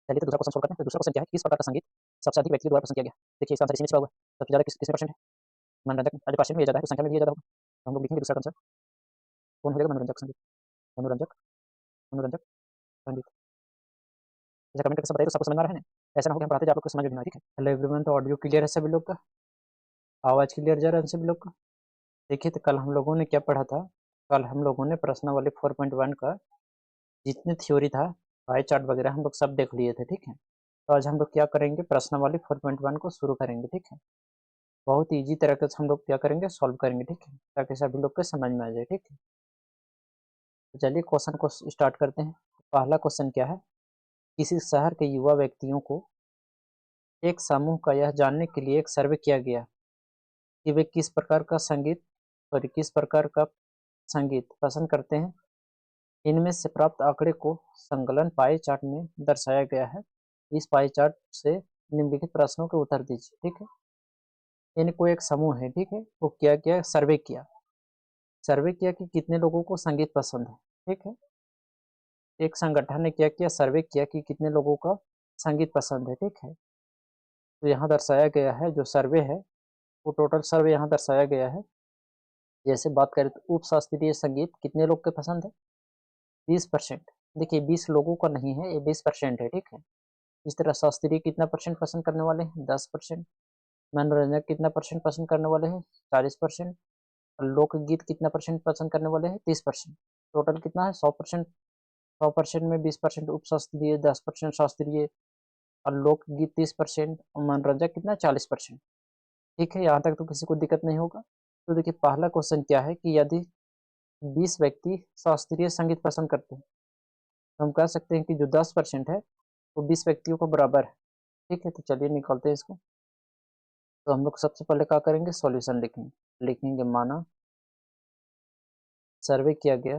चलिए तो दूसरा क्वेश्चन सोल्व करते हैं। तो दूसरा क्वेश्चन क्या है, किस प्रकार का संगीत सबसे अधिक व्यक्तियों द्वारा पसंद किया गया? देखिए इसका आंसर इसी में छिपा हुआ है। सबसे ज़्यादा कितने परसेंट है? मनोरंजक अगर परसेंट में ये ज़्यादा है तो संख्या में भी ये ज़्यादा होगा। तो हम लोग लिखेंगे दूसरा आंसर कौन हो जाएगा? मनोरंजक संगीत। मनोरंजक मनोरंजक संगीत। जैसे कमेंट करके सब बताइए तो सबको समझ में आ रहा है ना? ऐसा ना हो कि हम पढ़ाते जाए आप लोग को समझ में भी ना आए, ठीक है? हेलो एवरीवन, तो ऑडियो क्लियर है सभी लोग का? आवाज़ क्लियर जा रहा है सभी लोग का? देखिए तो कल हम लोगों ने क्या पढ़ा था? कल हम लोगों ने प्रश्नावली 4.1 का जितने थ्योरी था, पाई चार्ट वगैरह हम लोग सब देख लिए थे, ठीक है? तो आज हम लोग क्या करेंगे, प्रश्नावली 4.1 को शुरू करेंगे, ठीक है? बहुत ईजी तरीके से हम लोग क्या करेंगे, सॉल्व करेंगे, ठीक है? ताकि सभी लोग को समझ में आ जाए, ठीक है? तो चलिए क्वेश्चन को स्टार्ट करते हैं। पहला क्वेश्चन क्या है, किसी शहर के युवा व्यक्तियों को एक समूह का यह जानने के लिए एक सर्वे किया गया कि वे किस प्रकार का संगीत पसंद करते हैं। इनमें से प्राप्त आंकड़े को संकलन पाई चार्ट में दर्शाया गया है। इस पाई चार्ट से निम्नलिखित प्रश्नों के उत्तर दीजिए, ठीक है? इनको एक समूह है, ठीक है? वो क्या किया, सर्वे किया कि कितने लोगों को संगीत पसंद है, ठीक है? एक संगठन ने क्या किया, सर्वे किया कि कितने लोगों का संगीत पसंद है, ठीक है? तो यहाँ दर्शाया गया है, जो सर्वे है वो टोटल सर्वे यहाँ दर्शाया गया है। जैसे बात करें तो उप शास्त्रीय संगीत कितने लोग के पसंद है? 20%। देखिए 20 लोगों का नहीं है, ये 20% है, ठीक है? इस तरह शास्त्रीय कितना परसेंट पसंद करने वाले हैं? 10%। मनोरंजक कितना परसेंट पसंद करने वाले हैं? 40%। और लोकगीत कितना परसेंट पसंद करने वाले हैं? 30%। टोटल कितना है? 100%। 100% में 20% उप शास्त्रीय, 10% शास्त्रीय और लोकगीत 30% और मनोरंजक कितना? 40%। ठीक है, यहाँ तक तो किसी को दिक्कत नहीं होगा। तो देखिए पहला क्वेश्चन क्या है कि यदि 20 व्यक्ति शास्त्रीय संगीत पसंद करते हैं तो हम कह सकते हैं कि जो 10% है वो 20 व्यक्तियों को बराबर है। ठीक है, तो चलिए निकालते हैं इसको। तो हम लोग सबसे पहले क्या करेंगे, सॉल्यूशन लिखेंगे माना सर्वे किया गया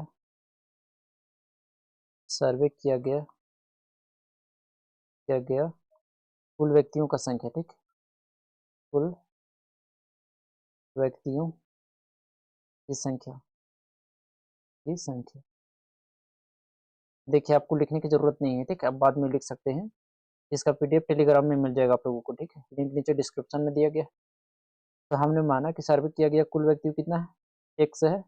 कुल व्यक्तियों का संख्या, ठीक, कुल व्यक्तियों की संख्या। देखिए आपको लिखने की जरूरत नहीं है, ठीक है? आप बाद में लिख सकते हैं। इसका पीडीएफ टेलीग्राम में मिल जाएगा आप लोगों को, ठीक है? लिंक नीचे डिस्क्रिप्शन में दिया गया। तो हमने माना कि सर्वे किया गया कुल व्यक्तियों कितना है, एक्स है।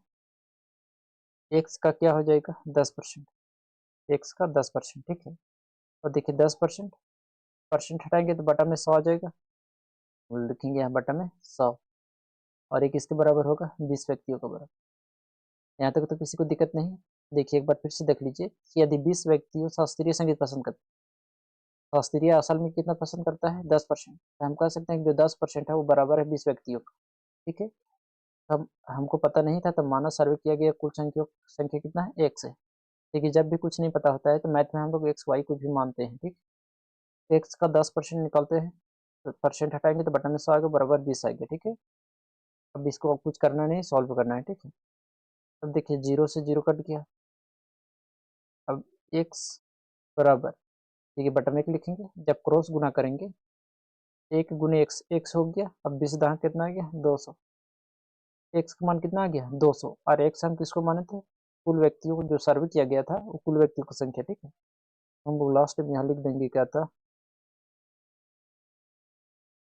एक्स का क्या हो जाएगा, 10%। एक्स का 10%, ठीक है? और देखिए 10% परसेंट हटाएंगे तो बटा में 100 आ जाएगा। लिखेंगे यहाँ बटा में 100 और एक इसके बराबर होगा 20 व्यक्तियों का बराबर। यहाँ तक तो किसी को दिक्कत नहीं। देखिए एक बार फिर से देख लीजिए कि यदि 20 व्यक्तियों शास्त्रीय संगीत पसंद करते हैं, शास्त्रीय असल में कितना पसंद करता है, 10%। तो हम कह सकते हैं कि जो 10% है वो बराबर है 20 व्यक्तियों का, ठीक है? हम हमको पता नहीं था तो माना सर्वे किया गया कुल संख्या कितना है, एक्स है। देखिए जब भी कुछ नहीं पता होता है तो मैथ में हम लोग एक्स वाई को भी मानते हैं, ठीक? एक्स का 10% निकालते हैं तो परसेंट हटाएंगे तो बटन में 100 आएगा, बराबर 20 आएगा, ठीक है? अब इसको कुछ करना नहीं, सॉल्व करना है, ठीक है? अब देखिए 0 से 0 कट गया। अब एक्स बराबर, देखिए बटन 1 लिखेंगे, जब क्रॉस गुना करेंगे 1 गुने एक्स, एक्स हो गया। अब 20 दहाँ कितना आ गया, 200। एक्स का मान कितना आ गया, 200। और एक्स हम किसको माने थे, कुल व्यक्तियों को जो सर्वे किया गया था वो कुल व्यक्तियों की संख्या, ठीक है? हम लोग लास्ट में यहाँ लिख देंगे क्या था,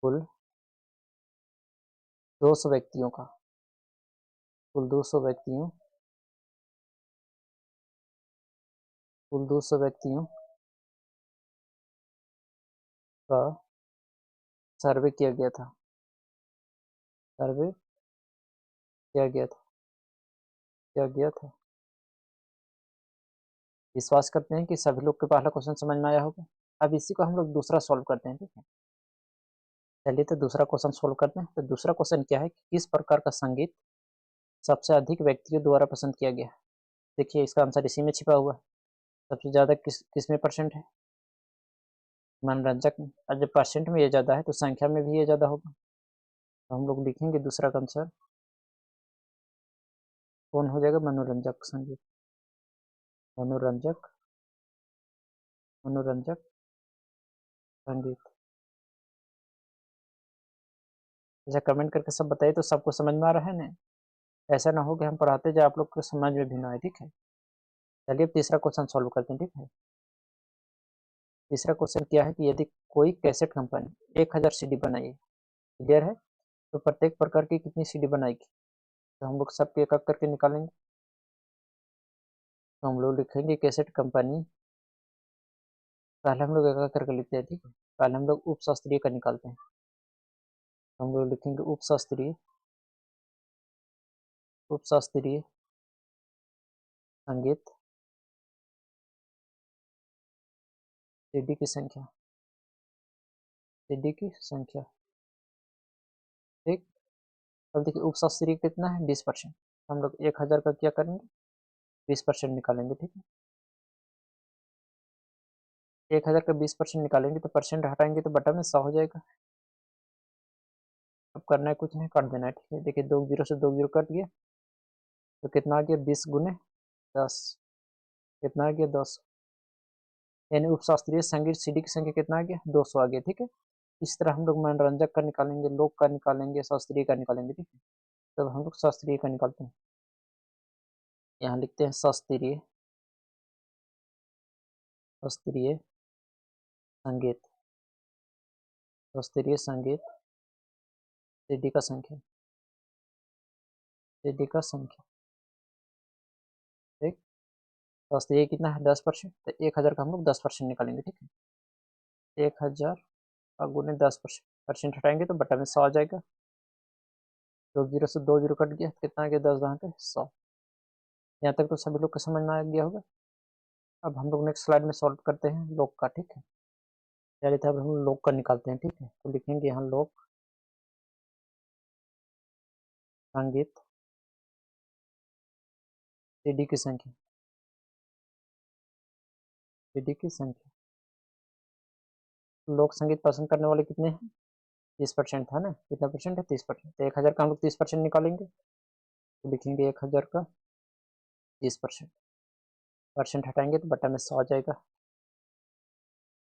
कुल 200 व्यक्तियों का, कुल 200 व्यक्तियों कुल 200 व्यक्तियों का सर्वे किया गया था, सर्वे किया गया था किया गया था। विश्वास करते हैं कि सभी लोग को पहला क्वेश्चन समझ में आया होगा। अब इसी को हम लोग दूसरा सॉल्व करते हैं, ठीक है? चलिए तो दूसरा क्वेश्चन सोल्व करते हैं। तो दूसरा क्वेश्चन क्या है कि किस प्रकार का संगीत सबसे अधिक व्यक्तियों द्वारा पसंद किया गया? देखिए इसका आंसर इसी में छिपा हुआ है। सबसे ज़्यादा किस में परसेंट है, मनोरंजक में। और जब परसेंट में ये ज़्यादा है तो संख्या में भी ये ज़्यादा होगा। तो हम लोग लिखेंगे दूसरा का आंसर कौन हो जाएगा, मनोरंजक संगीत। मनोरंजक मनोरंजक संगीत। अच्छा कमेंट करके सब बताइए तो सबको समझ में आ रहा है ना? ऐसा ना हो कि हम पढ़ाते जाए आप लोग को समझ में भी ना आए, ठीक है? चलिए अब तीसरा क्वेश्चन सॉल्व करते हैं, ठीक है? तीसरा क्वेश्चन क्या है कि यदि कोई कैसेट कंपनी 1000 सीडी बनाई, क्लियर है, तो प्रत्येक प्रकार की कितनी सीडी बनाएगी? तो हम लोग सबके एक एक करके निकालेंगे। तो हम लोग लिखेंगे कैसेट कंपनी, पहले हम लोग एक एक करके लिखते हैं, ठीक है। पहले हम लोग उपशास्त्रीय का निकालते हैं। तो हम लोग लिखेंगे उपशास्त्रीय, उपशास्त्रीय संगीत सीडी की संख्या, सीडी की संख्या, ठीक। अब देखिए उपशास्त्रीय कितना है, 20%। हम लोग 1000 का क्या करेंगे, 20% निकालेंगे, ठीक है। 1000 का 20% निकालेंगे तो परसेंट हटाएंगे तो बटा में 100 हो जाएगा। अब करना है कुछ नहीं, काट देना है, ठीक है। देखिए 2 जीरो से 2 जीरो कट गया, तो कितना आ गया, 20 गुने 10, कितना आ गया, 10। यानी उपशास्त्रीय संगीत सीडी की संख्या कितना आ गया, 200 आ गया, ठीक है। इस तरह हम लोग मनोरंजक का निकालेंगे, लोक का निकालेंगे, शास्त्रीय का निकालेंगे, ठीक है। तब हम लोग शास्त्रीय का निकालते हैं। यहाँ लिखते हैं शास्त्रीय, शास्त्रीय संगीत, शास्त्रीय संगीत सीडी का संख्या, सीडी का संख्या, ठीक। शास्त्रीय कितना है, 10%, तो 1000 का हम लोग 10% निकालेंगे, ठीक है। 1000 का गुने 10%, परसेंट हटाएंगे तो बटा में 100 आ जाएगा। 2 जीरो से 2 जीरो कट गया, कितना आ गया, 10 घंटे 100। यहाँ तक तो सभी लोग को समझ में आ गया होगा। अब हम लोग नेक्स्ट स्लाइड में सॉल्व करते हैं लोक का, ठीक है। पहले तो अब हम लोक का निकालते हैं, ठीक है। तो लिखेंगे यहाँ लोक संगीत सीडी की संख्या, सीडी की संख्या। लोक संगीत पसंद करने वाले कितने हैं, 30% था ना, कितना परसेंट है, 30%। तो 1000 का हम लोग 30% निकालेंगे, तो लिखेंगे 1000 का 30%, परसेंट हटाएंगे तो बटा में 100 आ जाएगा।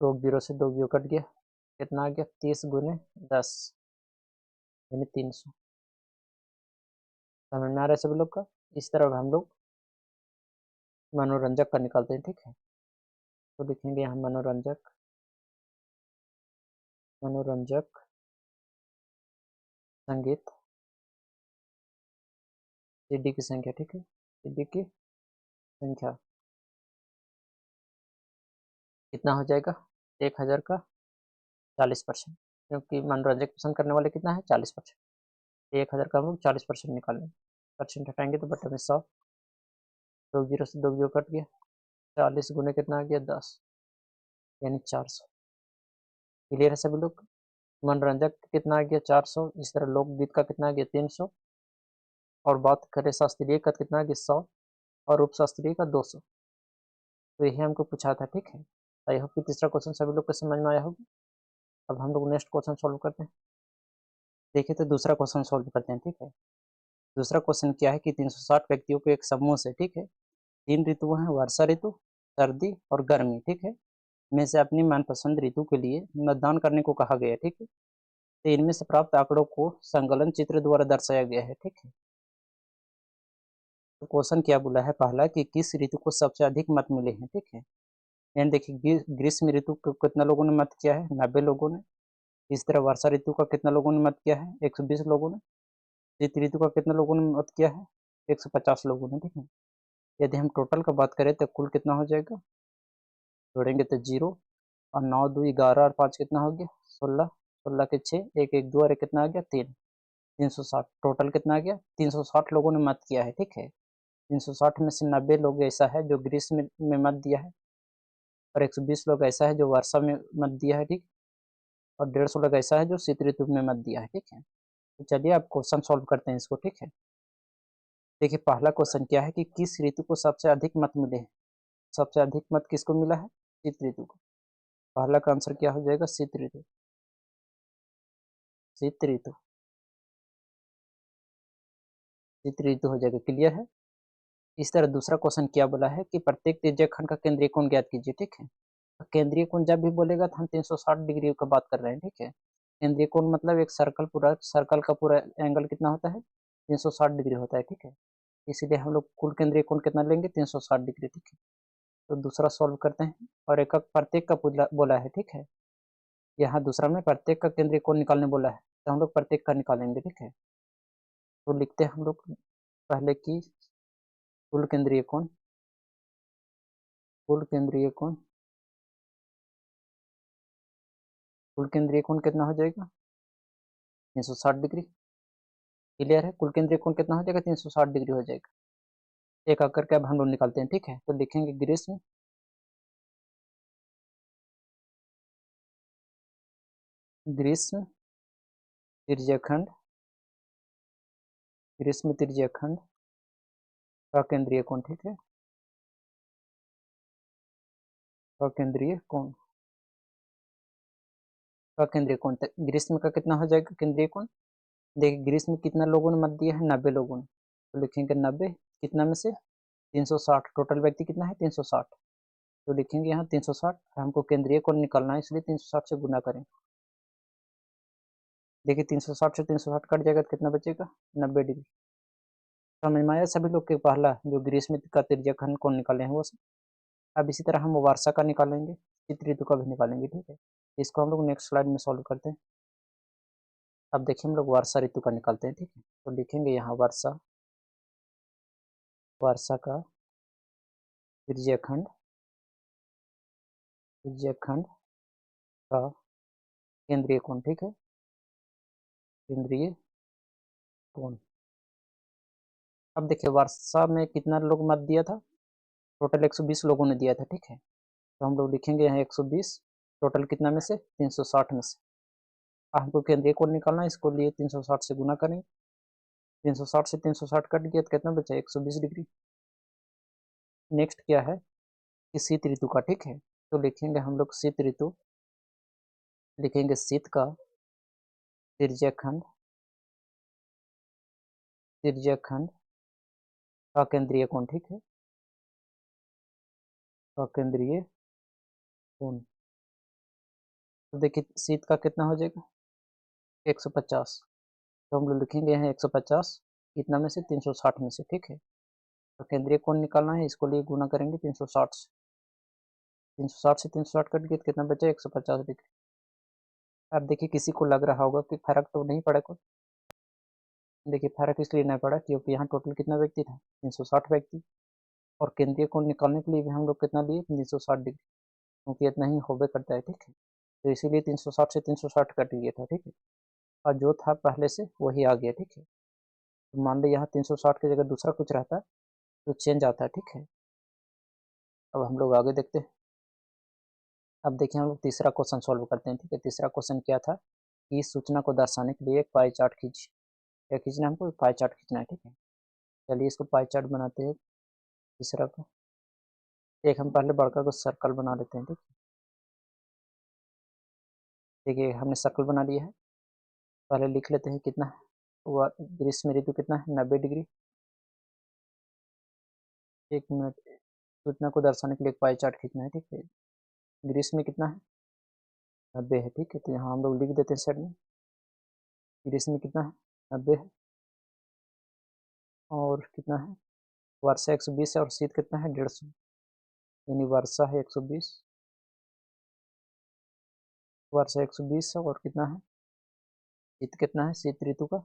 2 जीरो से 2 जीरो कट गया, कितना आ गया, 30 गुने 10 यानी 300। समझ में आ रहा है सभी लोग का। इस तरह हम लोग मनोरंजक का निकालते हैं, ठीक है। तो लिखेंगे यहाँ मनोरंजक, मनोरंजक संगीत सीडी की संख्या, ठीक है, सीडी की संख्या कितना हो जाएगा, 1000 का 40%, क्योंकि मनोरंजक पसंद करने वाले कितना है, 40%। 1000 का हम लोग 40% निकालेंगे, परसेंट हटाएंगे तो बटे में 100। 2 जीरो से 2 जीरो कट गया, 40 गुने कितना आ गया, 10 यानी 400। क्लियर है सभी लोग। मनोरंजक कितना आ गया, 400। इस तरह लोकगीत का कितना आ गया, 300। और बात करें शास्त्रीय का कितना आ गया, 100। और उपशास्त्रीय का 200। तो यही हमको पूछा था, ठीक है। आई होप कि तीसरा क्वेश्चन सभी लोग को समझ में आया होगा। अब हम लोग नेक्स्ट क्वेश्चन सॉल्व करते हैं। देखिए तो दूसरा क्वेश्चन सॉल्व करते हैं, ठीक है। दूसरा क्वेश्चन क्या है कि 360 व्यक्तियों के एक समूह से, ठीक है, 3 ऋतु हैं, वर्षा ऋतु, सर्दी और गर्मी, ठीक है, में से अपनी मनपसंद ऋतु के लिए मतदान करने को कहा गया है, ठीक है। तो इनमें से प्राप्त आंकड़ों को संकलन चित्र द्वारा दर्शाया गया है, ठीक है। तो क्वेश्चन क्या बोला है, पहला कि किस ऋतु को सबसे अधिक मत मिले हैं, ठीक है। यानी देखिए ग्रीष्म ऋतु को कितना लोगों ने मत किया है, 90 लोगों ने। इस तरह वर्षा ऋतु का कितना लोगों ने मत किया है, 120 लोगों ने। शीत ऋतु का कितना लोगों ने मत किया है, 150 लोगों ने, ठीक है। यदि हम टोटल का बात करें तो कुल कितना हो जाएगा, जोड़ेंगे तो 0 और 9 2 11 और 5 कितना हो गया, 16, 16 के 6, 1 1 2 और 1 कितना आ गया, 3, 360। टोटल कितना आ गया, 360 लोगों ने मत किया है, ठीक है। 360 में से 90 लोग ऐसा है जो ग्रीष्म में मत दिया है, और 120 लोग ऐसा है जो वर्षा में मत दिया है, ठीक। और 150 लोग ऐसा है जो शीत ऋतु में मत दिया है, ठीक है। तो चलिए अब क्वेश्चन सॉल्व करते हैं इसको, ठीक है। देखिए पहला क्वेश्चन क्या है कि किस ऋतु को सबसे अधिक मत मिले हैं। सबसे अधिक मत किसको मिला है, शीत ऋतु को। पहला का आंसर क्या हो जाएगा, शीत ऋतु, शीत ऋतु, शीत ऋतु हो जाएगा। क्लियर है। इस तरह दूसरा क्वेश्चन क्या बोला है कि प्रत्येक त्रिज्यक खंड का केंद्रीय कोण ज्ञात कीजिए, ठीक है। केंद्रीय कोण जब भी बोलेगा तो हम 360 डिग्री का बात कर रहे हैं, ठीक है। केंद्रीय कोण मतलब एक सर्कल, पूरा सर्कल का पूरा एंगल कितना होता है, 360 डिग्री होता है, ठीक है। इसीलिए हम लोग कुल केंद्रीय कोण कितना लेंगे, 360 डिग्री, ठीक है। तो दूसरा सॉल्व करते हैं और एकक प्रत्येक का बोला है, ठीक है। यहाँ दूसरा में प्रत्येक का केंद्रीय कोण निकालने बोला है, तो हम लोग प्रत्येक का निकालेंगे, ठीक है। तो लिखते हैं हम लोग पहले की कुल केंद्रीय कोण, कुल केंद्रीय कोण, कुल केंद्रीय कोण कितना हो जाएगा 360 डिग्री। क्लियर है, कुल केंद्रीय कोण कितना हो जाएगा 360 डिग्री हो जाएगा। एक आकर के अब हम लोग निकालते हैं, ठीक है। तो लिखेंगे ग्रीष्म ग्रीष्म त्रिज्यखंड, ग्रीष्म त्रिज्यखंड का केंद्रीय कोण, ठीक है, का केंद्रीय कोण, का केंद्रीय कोण। ग्रीष्म का कितना हो जाएगा केंद्रीय कोण। देखिए ग्रीष्म में कितना लोगों ने मत दिया है 90 लोगों ने, तो लिखेंगे 90 कितना में से 360, टोटल व्यक्ति कितना है 360, तो लिखेंगे यहाँ 360। हमको केंद्रीय कोण निकालना है इसलिए 360 से गुना करें। देखिए 360 से 360 कट जाएगा तो कितना बचेगा 90 डिग्री। समझ में आया सभी लोग के पहला जो ग्रीष्म का त्रिज्यखंड कोण निकाले हैं वो सब। अब इसी तरह हम वर्षा का निकालेंगे, शीत ऋतु का भी निकालेंगे, ठीक है। इसको हम लोग नेक्स्ट स्लाइड में सॉल्व करते हैं। अब देखिए हम लोग वर्षा ऋतु का निकालते हैं, ठीक है। तो लिखेंगे यहाँ वर्षा, वर्षा का त्रिज्यखंड, त्रिज्यखंड का केंद्रीय कोण, ठीक है, केंद्रीय कोण। अब देखिए वर्षा में कितना लोग मत दिया था, टोटल 120 लोगों ने दिया था, ठीक है। तो हम लोग लिखेंगे यहाँ 120, टोटल कितना में से 360 में से। हमको केंद्रीय कोण निकालना है, इसको लिए 360 से गुना करेंगे। 360 से 360 कट गया तो कितना बचा 120 डिग्री। नेक्स्ट क्या है कि शीत ऋतु का, ठीक है। तो लिखेंगे हम लोग शीत ऋतु, लिखेंगे शीत का त्रिज्यखंड, त्रिज्यखंड का केंद्रीय कोण, ठीक है, का केंद्रीय कोण। तो देखिए शीत का कितना हो जाएगा 150, तो हम लोग लिखेंगे यहाँ 150 कितना में से 360 में से, ठीक है। तो केंद्रीय कोण निकालना है, इसको लिए गुना करेंगे 360 से। 360 से 360 कट गया तो कितना बचा 150 डिग्री। अब देखिए किसी को लग रहा होगा कि फर्क तो नहीं पड़ा कुछ। देखिए फर्क इसलिए नहीं पड़ा क्योंकि यहाँ टोटल कितना व्यक्ति था 360 व्यक्ति, और केंद्रीय कोण निकालने के लिए भी हम लोग कितना लिए 360 डिग्री, क्योंकि इतना ही होबे करता है, ठीक है। तो इसीलिए 360 से 360 कट गया था, ठीक है। और जो था पहले से वही आ गया, ठीक है। तो मान लो यहाँ 360 की जगह दूसरा कुछ रहता तो चेंज आता है, ठीक है। अब हम लोग आगे देखते हैं। अब देखिए हम लोग तीसरा क्वेश्चन सॉल्व करते हैं, ठीक है। तीसरा क्वेश्चन क्या था कि इस सूचना को दर्शाने के लिए एक पाई चार्ट खींचिए। क्या खींचना है हमको, पाई चार्ट खींचना है, ठीक है। चलिए इसको पाई चार्ट बनाते हैं तीसरा का। एक हम पहले बड़का को सर्कल बना लेते हैं, ठीक है। देखिए हमने सर्कल बना लिया है, पहले लिख लेते हैं कितना है ग्रीष्म ऋतु कितना है 90 डिग्री। एक मिनट, सूचना को दर्शाने के लिए एक पाई चार्ट खींचना है, ठीक है। ग्रीष्म में कितना है 90 है, ठीक है। तो यहाँ हम लोग लिख देते हैं साइड में ग्रीष्म में कितना है 90 है, और कितना है वर्षा 120 है, और शीत कितना है 150, यानी वर्षा है 120, वर्षा 120 है, और कितना है शीत कितना है, शीत ऋतु का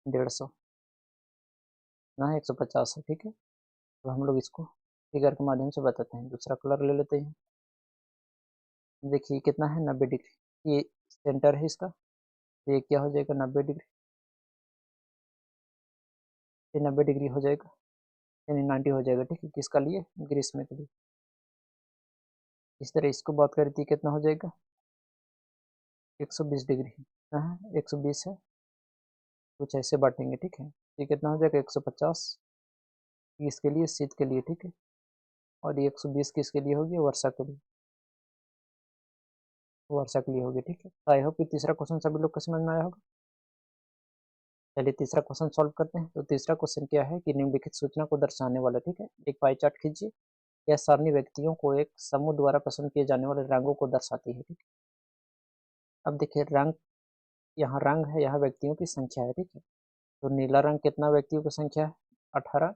150 ना है 150 है, ठीक है। तो हम लोग इसको फिगर के माध्यम से बताते हैं। दूसरा कलर ले लेते हैं। देखिए कितना है 90 डिग्री, ये सेंटर है इसका, तो ये क्या हो जाएगा 90 डिग्री, ये 90 डिग्री हो जाएगा, यानी 90 हो जाएगा, ठीक है। किसका लिए ग्रीष्म के लिए। इस तरह इसको बात करें तो कितना हो जाएगा 120 डिग्री, हाँ 120 है, कुछ ऐसे बांटेंगे, ठीक है। ये कितना हो जाएगा 150 इसके लिए शीत के लिए, ठीक है। और ये 120 किसके लिए होगी वर्षा के लिए, वर्षा के लिए होगी, ठीक है। आई होप कि तीसरा क्वेश्चन सभी लोग को समझ में आया होगा। चलिए तीसरा क्वेश्चन सॉल्व करते हैं। तो तीसरा क्वेश्चन क्या है कि निम्नलिखित सूचना को दर्शाने वाला, ठीक है, एक पाई चार्ट खींचिए। यह सारणी व्यक्तियों को एक समूह द्वारा पसंद किए जाने वाले रंगों को दर्शाती है, ठीक है। अब देखिए रंग, यहाँ रंग है, यहाँ व्यक्तियों की संख्या है, ठीक है। तो नीला रंग कितना व्यक्तियों की संख्या है 18,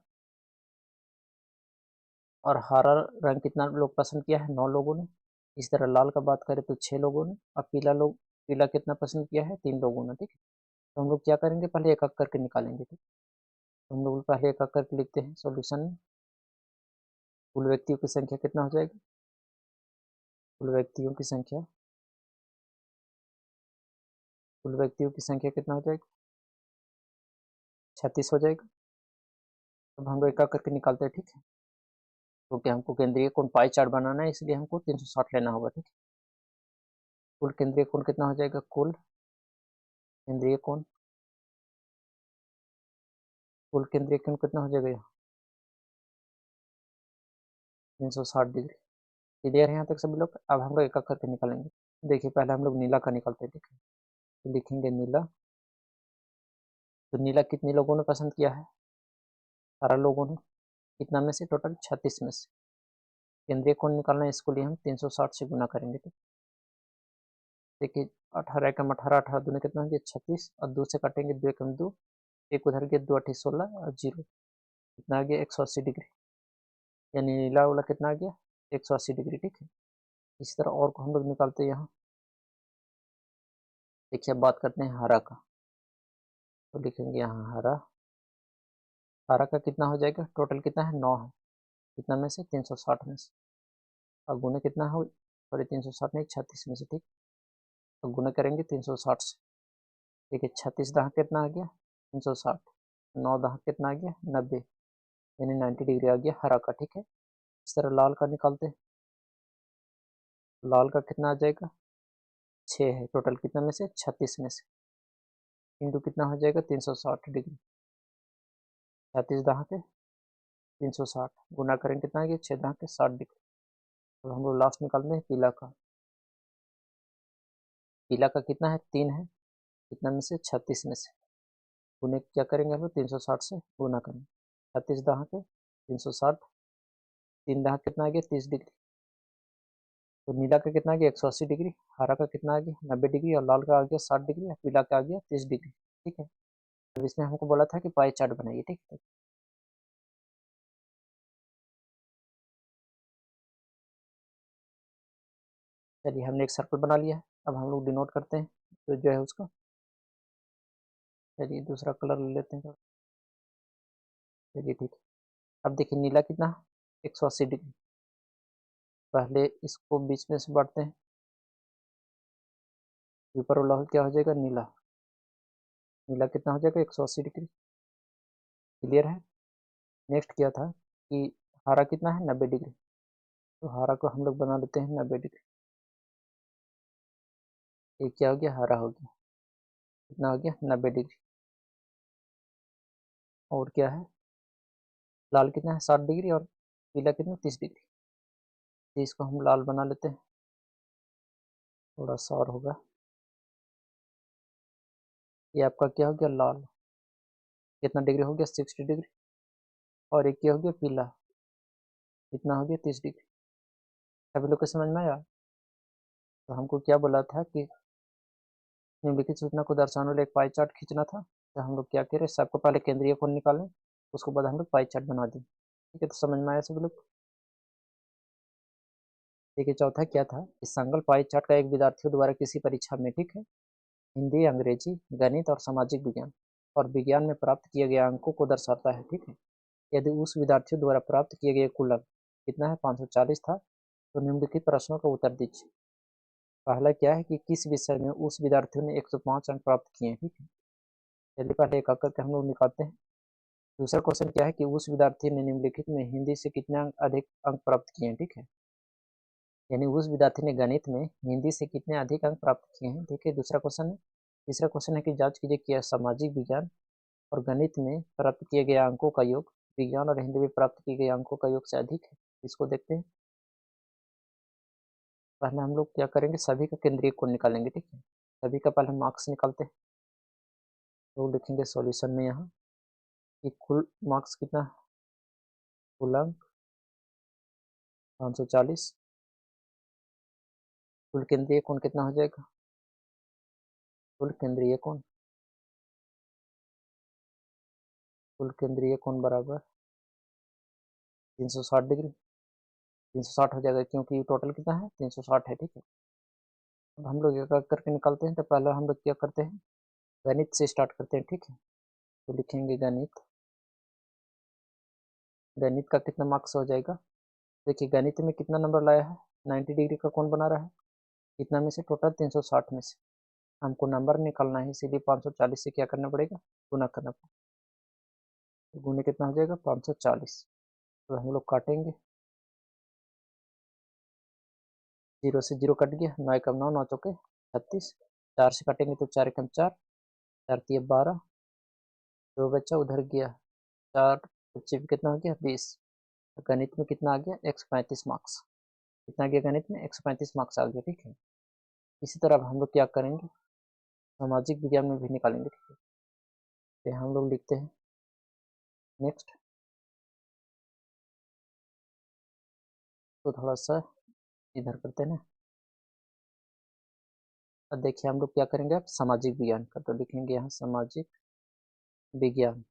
और हरा रंग कितना लोग पसंद किया है, 9 लोगों ने। इस तरह लाल का बात करें तो 6 लोगों ने, और पीला कितना पसंद किया है, 3 लोगों ने, ठीक है। तो हम लोग क्या करेंगे, पहले एक एक करके निकालेंगे, ठीक। तो हम लोग पहले एक एक करके लिखते हैं सॉल्यूशन में। कुल व्यक्तियों की संख्या कितना हो जाएगी, कुल व्यक्तियों की संख्या, कुल व्यक्तियों की संख्या कितना हो जाएगी, 36 हो जाएगा। अब हम लोग एक एक करके निकालते हैं, ठीक है। क्योंकि हमको केंद्रीय कोण पाई चार्ट बनाना है, इसलिए हमको 360 लेना होगा, ठीक है। कुल केंद्रीय कोण कितना हो जाएगा, कुल केंद्रीय कोण, कुल केंद्रीय कोण कितना हो जाएगा, 360 डिग्री। क्लियर है यहाँ तक सभी लोग। अब हम लोग एक एक करके निकालेंगे। देखिए पहले हम लोग नीला का निकालते हैं, ठीक है। तो लिखेंगे नीला। तो नीला कितने लोगों ने पसंद किया है, 18 लोगों ने। कितना में से, टोटल 36 में से। केंद्रीय कोण निकालना है, इसको लिए हम 360 से गुना करेंगे, ठीक। देखिए 18 एकम 18, 18 दूनी कितना हो गया, 36, और 2 से काटेंगे, 2 एकम 2, एक उधर गया, 2 8 16, और 0 कितना आ गया, 180 डिग्री। यानी नीला वाला कितना आ गया, 180 डिग्री, ठीक है। इस तरह और को हम लोग निकालते हैं यहाँ। देखिए अब बात करते हैं हरा का। तो लिखेंगे यहाँ हरा। हरा का कितना हो जाएगा, टोटल कितना है, 9 है। कितना में से, 360 में से। और गुना कितना हो, सॉरी 360 नहीं, 36 में से, ठीक। तो गुना करेंगे 360 से। ठीक है, 36 दहाँ कितना आ गया, 360। 9 दहाँ कितना आ गया, 90, यानी 90 डिग्री आ गया हरा का, ठीक है। इस तरह लाल का निकालते हैं। लाल का कितना आ जाएगा, 6 है टोटल, कितना में से, 36 में से। इंटू कितना हो जाएगा, 360 डिग्री। 36 दहाँ के 360, गुना करेंगे कितना आ गया, 6 दहाँ के 60 डिग्री। अब हम लोग लास्ट निकालते हैं पीला का। पीला का कितना है, 3 है। कितना में से, 36 में से। गुने क्या करेंगे हम लोग, 360 से गुना करेंगे। 36 दहाँ के 360, 3 दहाँ कितना आ गया, 30 डिग्री। तो नीला का कितना आ गया, 180 डिग्री। हरा का कितना आ गया, 90 डिग्री। और लाल का आ गया 60 डिग्री। और पीला का आ गया 30 डिग्री, ठीक है। अब इसमें हमको बोला था कि पाई चार्ट बनाइए, ठीक है। चलिए हमने एक सर्कल बना लिया है। अब हम लोग डिनोट करते हैं तो जो है उसका। चलिए दूसरा कलर ले लेते हैं। चलिए ठीक है। अब देखिए नीला कितना, 180 डिग्री। पहले इसको बीच में से बांटते हैं। ऊपर वाला क्या हो जाएगा, नीला। नीला कितना हो जाएगा, 180 डिग्री। क्लियर है। नेक्स्ट क्या था कि हरा कितना है, 90 डिग्री। तो हरा को हम लोग बना लेते हैं 90 डिग्री। ये क्या हो गया, हरा हो गया। कितना हो गया, 90 डिग्री। और क्या है, लाल कितना है, 60 डिग्री। और पीला कितना, 30 डिग्री। तो इसको हम लाल बना लेते हैं, थोड़ा सा और होगा। ये आपका क्या हो गया, लाल। कितना डिग्री हो गया, 60 डिग्री। और एक क्या हो गया, पीला। कितना हो गया, 30 डिग्री। सभी लोग को समझ में आया। तो हमको क्या बोला था कि निम्नलिखित सूचना को दर्शाने वाले एक पाई चार्ट खींचना था। तो हम लोग क्या करें, सबको पहले केंद्रीय कोण निकालें, उसके बाद हम लोग पाई चार्ट बना दें, ठीक है। तो समझ में आया सभी लोग। देखिए चौथा क्या था, इस संकल्प पाई चार्ट का एक विद्यार्थियों द्वारा किसी परीक्षा में, ठीक है, हिंदी, अंग्रेजी, गणित और सामाजिक विज्ञान और विज्ञान में प्राप्त किए गए अंकों को दर्शाता है, ठीक है। यदि उस विद्यार्थियों द्वारा प्राप्त किए गए कुल अंक कितना है, 540 था, तो निम्नलिखित प्रश्नों का उत्तर दीजिए। पहला क्या है कि किस विषय में उस विद्यार्थियों ने 105 अंक प्राप्त किए हैं, ठीक है। चलिए पहले एक करके हम लोग निकालते हैं। दूसरा क्वेश्चन क्या है कि उस विद्यार्थी ने निम्नलिखित में हिंदी से कितने अधिक अंक प्राप्त किए हैं, ठीक है। यानी उस विद्यार्थी ने गणित में हिंदी से कितने अधिक अंक प्राप्त किए हैं, ठीक है। दूसरा क्वेश्चन है। तीसरा क्वेश्चन है कि जांच कीजिए कि सामाजिक विज्ञान और गणित में प्राप्त किए गए अंकों का योग विज्ञान और हिंदी में प्राप्त किए गए अंकों का योग से अधिक है। इसको देखते हैं। पहले हम लोग क्या करेंगे, सभी का केंद्रीय कोण निकालेंगे, ठीक है। सभी का पहले मार्क्स निकालते हैं। तो लिखेंगे सॉल्यूशन में यहाँ कि कुल मार्क्स कितना है, कुल अंक 540। कुल केंद्रीय कोण कितना हो जाएगा, कुल केंद्रीय कोण, कुल केंद्रीय कोण बराबर 360 डिग्री। 360 हो जाएगा, क्योंकि टोटल कितना है 360 है। ठीक है, अब हम लोग एक करके निकालते हैं। तो पहले हम लोग क्या करते हैं, गणित से स्टार्ट करते हैं। ठीक है, तो लिखेंगे गणित। गणित का कितना मार्क्स हो जाएगा, देखिए गणित में कितना नंबर लाया है, 90 डिग्री का कौन बना रहा है, कितना में से, टोटल 360 में से हमको नंबर निकालना है, इसीलिए 540 से क्या करना पड़ेगा, गुना करना पड़ेगा। तो गुने कितना हो जाएगा 540। तो हम लोग काटेंगे, 0 से 0 कट गया, 9 एकम 9, 9 चौके 36, 4 से काटेंगे तो 4 एकम 4, 4 तिया 12, 2 बच्चा उधर गया, 4 बच्चे भी कितना हो गया 20। तो गणित में कितना आ गया 135 मार्क्स। कितना आ गया गणित में 135 मार्क्स आ गया। ठीक है, इसी तरह अब हम लोग क्या करेंगे, सामाजिक विज्ञान में भी निकालेंगे। ठीक है, तो हम लोग लिखते हैं नेक्स्ट। तो थोड़ा सा इधर करते हैं ना। अब देखिए हम लोग क्या करेंगे, अब सामाजिक विज्ञान का, तो लिखेंगे यहाँ सामाजिक विज्ञान।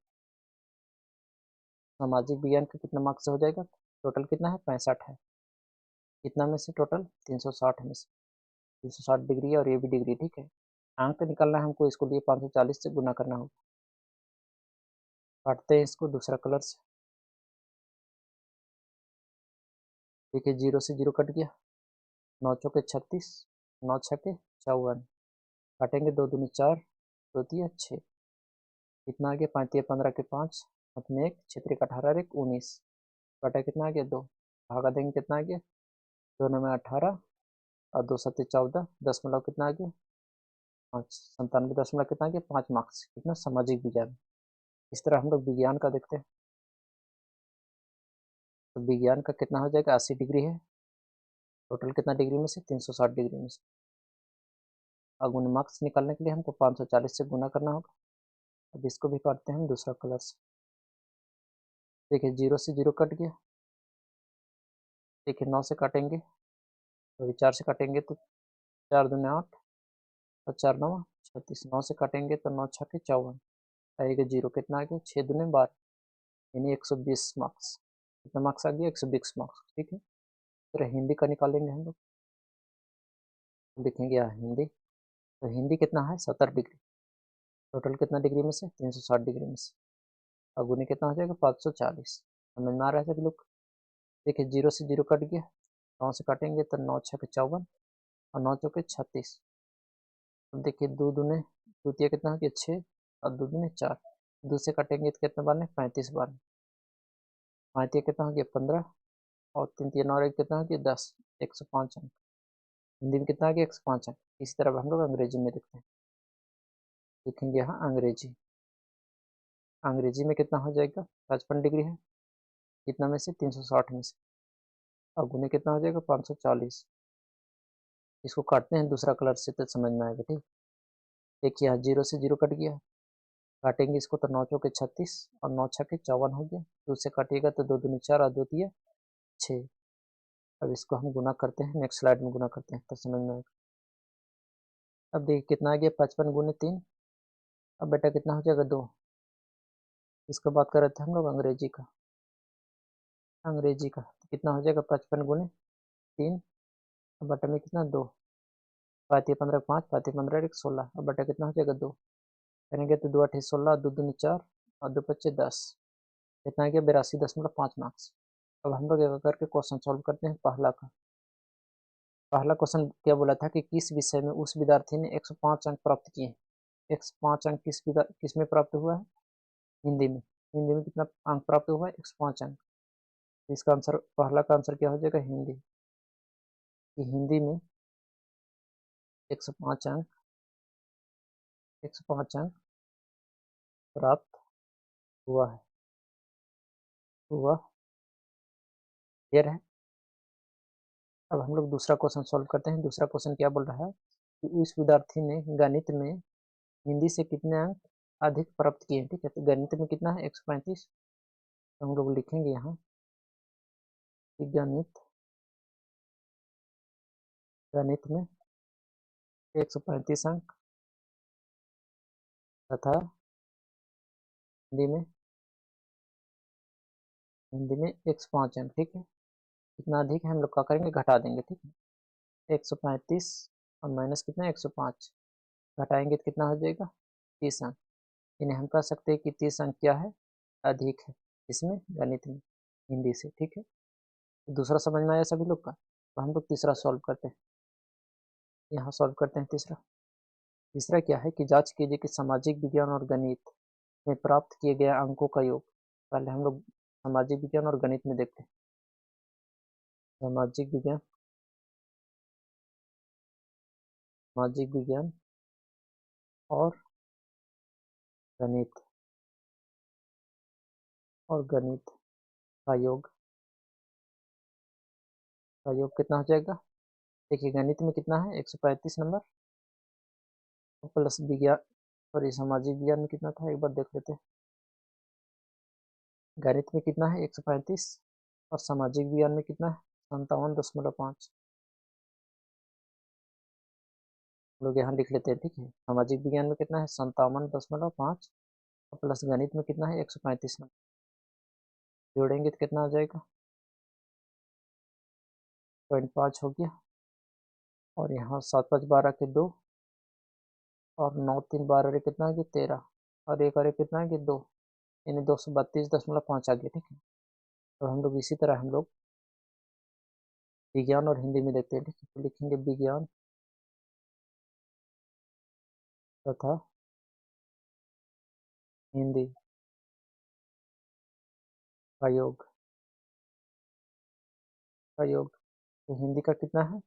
सामाजिक विज्ञान का कितना मार्क्स हो जाएगा, टोटल कितना है 65 है, कितना में से, टोटल 360 में से, 360 डिग्री है और ये भी डिग्री। ठीक है, अंक निकालना है हमको, इसको लिए 540 से गुना करना होगा। काटते हैं इसको दूसरा कलर से। देखिए 0 से 0 कट गया, 9 चौके 36, 9 छके 54, काटेंगे 2 दूनी 4, 2 तिया 6, कितना आ गया 5 तिया 15 के 5, हाथ में 1, 6 तिया 18, 1 19, काटा कितना आ गया 2, भागा देंगे कितना आ गया, 2 में 18 और 2 सत्ते 14, दशमलव कितना आ गया 5, 97 दशमलव कितना आ गया 5 मार्क्स। कितना, सामाजिक विज्ञान। इस तरह हम लोग विज्ञान का देखते हैं। तो विज्ञान का कितना हो जाएगा, 80 डिग्री है, टोटल कितना डिग्री में से, 360 डिग्री में से। अब उन मार्क्स निकालने के लिए हमको 540 से गुना करना होगा। अब इसको भी काटते हैं हम दूसरा कलर से। देखिए 0 से 0 कट गया, देखिए 9 से काटेंगे तो 4 से काटेंगे तो 4 दूने 8 और 4 9 36, 9 से काटेंगे तो 9 छके 54, आएगा 0, कितना आ गया 6 दूने 12, यानी 120 मार्क्स। कितना मार्क्स आ गया 120 मार्क्स। ठीक है, फिर हिंदी का निकालेंगे हम लोग। लिखेंगे यहाँ हिंदी। तो हिंदी कितना है 70 डिग्री, टोटल कितना डिग्री में से, 360 डिग्री में से। अब गुने कितना हो जाएगा 540। समझ में आ रहा है सभी लोग। देखिए 0 से 0 कट गया, 9 से काटेंगे तो 9 छके 54 और 9 चौके 36। अब देखिए 2 दूने, द्वितीय कितना हो गया 6 और 2 दूने 4, 2 से काटेंगे तो कितना बार, 35 बार, 5 कितना हो गया 15 और 3 3 9 कितना हो गया 10, 105 अंक। हिंदी में कितना आ गया 105 अंक। इसी तरह हम लोग अंग्रेजी में लिखते हैं। लिखेंगे यहाँ अंग्रेजी। अंग्रेजी में कितना हो जाएगा 55 डिग्री है, कितना में से 360 में से, और गुने कितना हो जाएगा 540। इसको काटते हैं दूसरा कलर से तो समझ में आएगा। ठीक, देखिए यहाँ 0 से 0 कट गया, काटेंगे इसको तो 9 चौके 36 और 9 छके 54 हो गया, 2 से काटिएगा तो 2 दूनी 4 और 2 तिया 6। अब इसको हम गुना करते हैं, नेक्स्ट स्लाइड में गुना करते हैं तो समझ में आएगा। अब देखिए कितना आ गया 55 गुने 3, अब बेटा कितना हो जाएगा 2। इसका बात कर रहे थे हम लोग अंग्रेजी का। अंग्रेजी का तो कितना हो जाएगा 55 गुने 3, अब बटा में कितना 2, 5 15 5, 5 15 1 16, अब बटा कितना हो जाएगा 2, करेंगे तो 2 8 16, 2 दूनी 4 और 2 पच्चे 10, कितना आ गया 82.5 मार्क्स। अब हम लोग एक करके क्वेश्चन सॉल्व करते हैं। पहला का, पहला क्वेश्चन क्या बोला था कि किस विषय में उस विद्यार्थी ने 105 अंक प्राप्त किए। 105 अंक किस में प्राप्त हुआ है, हिंदी में। हिंदी में कितना अंक प्राप्त हुआ है 105 अंक। तो इसका आंसर, पहला का आंसर क्या हो जाएगा हिंदी, कि हिंदी में 105 अंक, 105 अंक प्राप्त हुआ है, हुआ क्लियर है। अब हम लोग दूसरा क्वेश्चन सॉल्व करते हैं। दूसरा क्वेश्चन क्या बोल रहा है कि उस विद्यार्थी ने गणित में हिंदी से कितने अंक अधिक प्राप्त किए। ठीक है, तो गणित में कितना है 135, तो हम लोग लिखेंगे यहाँ कि गणित, गणित में 135 अंक तथा हिंदी में, हिंदी में 105 अंक। ठीक है, कितना अधिक है हम लोग क्या करेंगे, घटा देंगे। ठीक है, 135 और माइनस कितना 105, घटाएंगे तो कितना हो जाएगा 30 अंक। यानी हम कह सकते हैं कि 30 अंक क्या है, अधिक है। इसमें गणित में, हिंदी से। ठीक है, तो दूसरा समझ में आया सभी लोग का। तो हम लोग तीसरा सॉल्व करते हैं, यहाँ सॉल्व करते हैं तीसरा। तीसरा क्या है कि जांच कीजिए कि सामाजिक विज्ञान और गणित में प्राप्त किए गए अंकों का योग। पहले हम लोग सामाजिक विज्ञान और गणित में देखते हैं। सामाजिक विज्ञान, सामाजिक विज्ञान और गणित, और गणित का योग कितना हो जाएगा। देखिए गणित में कितना है 135 नंबर, प्लस विज्ञान, सॉरी सामाजिक विज्ञान में कितना था एक बार देख लेते हैं। गणित में कितना है 135, और सामाजिक विज्ञान में कितना है 57.5। लोग यहाँ लिख लेते हैं। ठीक है, सामाजिक विज्ञान में कितना है 57.5, और प्लस गणित में कितना है 135 नंबर, जोड़ेंगे तो कितना आ जाएगा 0.5 हो गया। और यहाँ 7×5 = 12 के 2, और 9×3 = 12 कितना है कि 13, और एक और एक कितना है कि 2, यानी 232.5 आ गया। ठीक है, तो हम लोग इसी तरह हम लोग विज्ञान और हिंदी में देखते हैं। ठीक है, तो लिखेंगे विज्ञान तथा हिंदी का योग, तो हिंदी का कितना है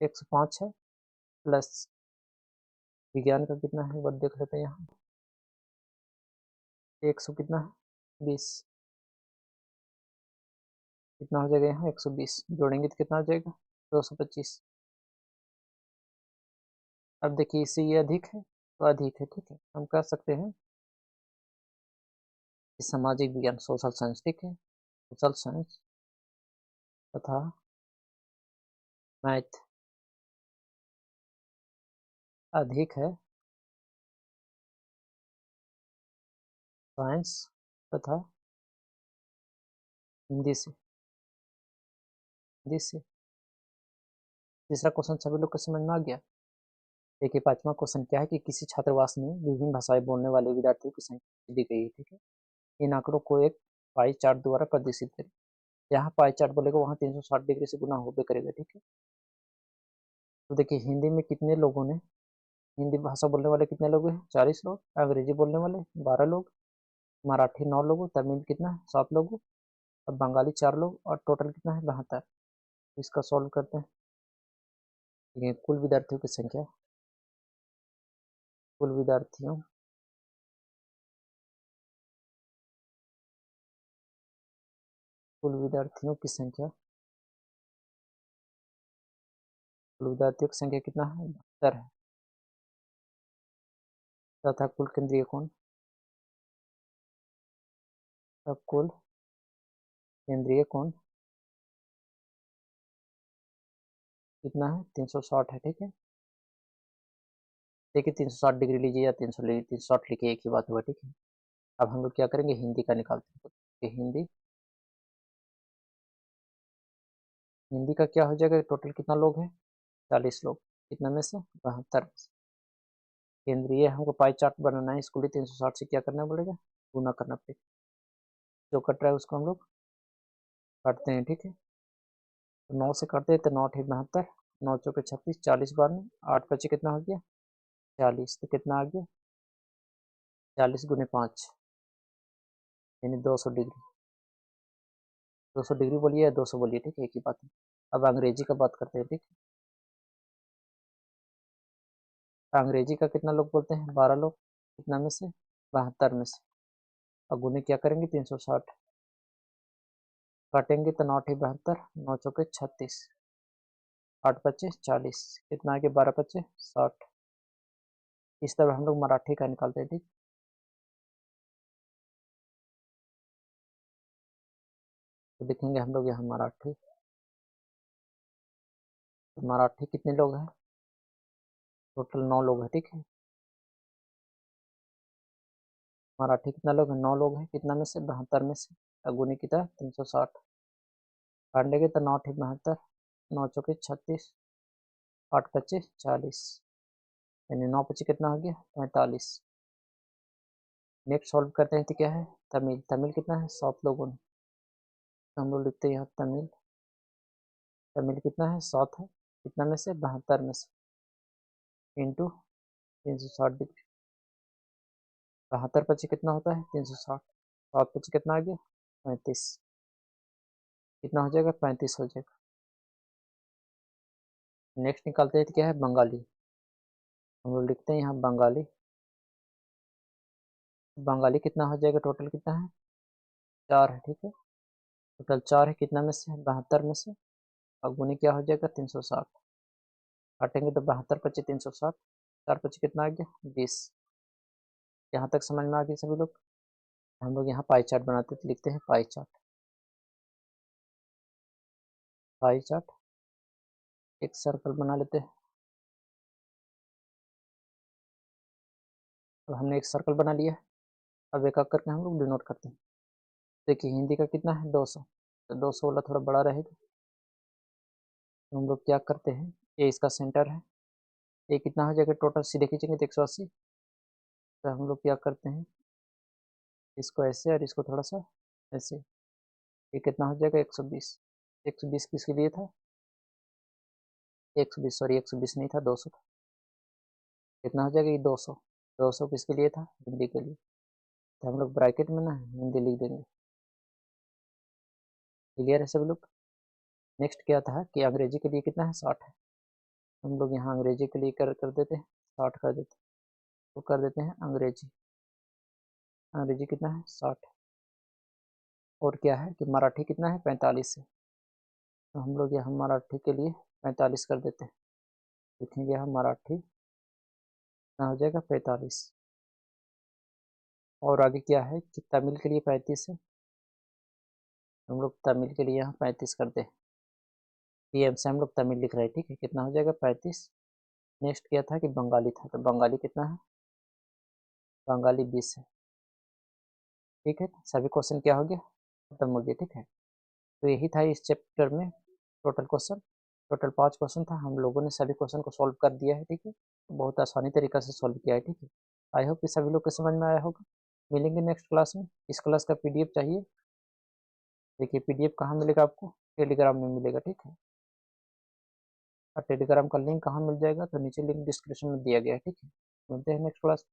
105 है, प्लस विज्ञान का कितना है वो देख लेते हैं। यहाँ 100 कितना है 20, कितना हो जाएगा यहाँ 120, जोड़ेंगे तो कितना हो जाएगा 225। अब देखिए इससे ये अधिक है तो अधिक है। ठीक है, हम कह सकते हैं कि सामाजिक विज्ञान, सोशल साइंस, ठीक है, सोशल साइंस तथा मैथ अधिक है साइंस तथा हिंदी से, तीसरा क्वेश्चन सभी लोग को समझ में आ गया। देखिए पांचवा क्वेश्चन क्या है कि किसी छात्रावास में विभिन्न भाषाएं बोलने वाले विद्यार्थियों की संख्या दी गई है। ठीक है, इन आंकड़ों को एक पाई चार्ट द्वारा प्रदर्शित करें। जहाँ पाई चार्ट बोलेगा वहाँ 360 डिग्री से गुना होबे करेगा। ठीक है, तो देखिए हिंदी में कितने लोगों ने, हिंदी भाषा बोलने वाले कितने लोग हैं 40 लोग, अंग्रेजी बोलने वाले 12 लोग, मराठी 9 लोग, तमिल कितना है 7 लोग, और बंगाली 4 लोग, और टोटल कितना है 72। इसका सॉल्व करते हैं। ये कुल विद्यार्थियों की संख्या, कुल विद्यार्थियों कुल विद्यार्थियों की संख्या, कुल विद्यार्थियों की संख्या कितना है 72 है, तथा कुल केंद्रीय कोण, तब कुल केंद्रीय कोण कितना है 360 है। ठीक है, देखिए 360 डिग्री लीजिए या 300 लीजिए, 360 लिखिए एक ही बात हुआ। ठीक है, अब हम लोग क्या करेंगे हिंदी का निकालते हैं। तो हिंदी, हिंदी का क्या हो जाएगा, टोटल कितना लोग हैं 40 लोग, कितना में से 72। केंद्रीय हमको पाई चार्ट बनाना है, इसको लिए 360 से क्या करना पड़ेगा, गुना करना पड़ेगा। जो कट रहा है उसको हम लोग काटते हैं। ठीक है, तो 9 से काटते हैं तो 9 8 72, 9 चौके 36, 40 बार में 8 बचे कितना हो गया 40, तो कितना आ गया 40 × 5, यानी 200 डिग्री। 200 डिग्री बोलिए या 200 बोलिए, ठीक है एक ही बात है। अब अंग्रेजी का बात करते हैं। ठीक है, अंग्रेजी का कितना लोग बोलते हैं 12 लोग, कितना में से 72 में से, और गुने क्या करेंगे 360, काटेंगे तो 9 8 72, 9 चौके 36, 8 बचे 40, कितना आगे 12 बचे 60। इस तरह हम लोग मराठी का निकालते हैं। ठीक, तो देखेंगे हम लोग यहाँ मराठी, तो मराठी कितने लोग हैं, टोटल 9 लोग हैं। ठीक है, मराठी कितना लोग हैं 9 लोग हैं, कितना में से 72 में से, गुने की तरह 360, काट लेंगे तो 9 ठीक 72, 9 चौके 36, 8 पच्चे 40, यानी 9 पच्चे कितना हो गया 45। नेक्स्ट सॉल्व करते हैं तो क्या है तमिल, तमिल कितना है 7 लोगों ने, तो हम लोग लिखते हैं यहाँ तमिल, तमिल कितना है 7 है, कितना में से 72 में से इंटू 360 डिग्री, 72 पच्चे कितना होता है 360, 7 पच्चे कितना आ गया 35, कितना हो जाएगा 35 हो जाएगा। नेक्स्ट निकालते हैं तो क्या है बंगाली, हम लोग लिखते हैं यहाँ बंगाली, बंगाली कितना हो जाएगा टोटल कितना है 4 है, ठीक है टोटल 4 है, कितना में से 72 में से, और गुनी क्या हो जाएगा 360, काटेंगे तो 72 पच्चे 360, 4 पच्चे कितना आ गया 20। यहाँ तक समझ में आ गई सभी लोग। हम लोग यहाँ पाई चार्ट बनाते तो लिखते हैं पाई चार्ट, पाई चार्ट एक सर्कल बना लेते हैं। अब हमने एक सर्कल बना लिया, अब एक करके हम लोग डिनोट करते हैं। देखिए हिंदी का कितना है 200, तो 200 वाला थोड़ा बड़ा रहेगा, तो हम लोग क्या करते हैं ये इसका सेंटर है, ये कितना हो जाएगा टोटल सीधे खींचेंगे तो 180, तो हम लोग क्या करते हैं इसको ऐसे और इसको थोड़ा सा ऐसे, ये कितना हो जाएगा 120, 120 किसके लिए था 120, सॉरी 120 नहीं था 200 था, कितना हो जाएगा ये 200, 200 किसके लिए था हिंदी के लिए, तो हम लोग ब्रैकेट में ना हिंदी लिख देंगे। क्लियर है सब लोग। नेक्स्ट क्या था कि अंग्रेजी के लिए कितना है 60 है, हम लोग यहाँ अंग्रेजी के लिए कर देते हैं 60 कर देते हैं, तो कर देते हैं अंग्रेजी, अंग्रेजी कितना है 60, और क्या है कि मराठी कितना है 45 है, तो हम लोग यहाँ मराठी के लिए 45 कर देते हैं, लिखेंगे यहाँ मराठी कितना हो जाएगा 45, और आगे क्या है कि तमिल के लिए 35 है, हम लोग तमिल के लिए यहाँ 35 करते हैं, पीएम से हम लोग तमिल लिख रहे हैं, ठीक है कितना हो जाएगा 35। नेक्स्ट क्या था कि बंगाली था, तो बंगाली कितना है बंगाली 20 है, ठीक है सभी क्वेश्चन क्या हो गया खत्म हो गया, ठीक है। तो यही था इस चैप्टर में टोटल क्वेश्चन, टोटल 5 क्वेश्चन था, हम लोगों ने सभी क्वेश्चन को सॉल्व कर दिया है, ठीक है बहुत आसानी तरीका से सॉल्व किया है, ठीक है। आई होप कि सभी लोग को समझ में आया होगा। मिलेंगे नेक्स्ट क्लास में, इस क्लास का पीडीएफ चाहिए, देखिए पीडीएफ कहाँ मिलेगा आपको टेलीग्राम में मिलेगा, ठीक है, और टेलीग्राम का लिंक कहाँ मिल जाएगा तो नीचे लिंक डिस्क्रिप्शन में दिया गया है, ठीक है। मिलते हैं नेक्स्ट क्लास।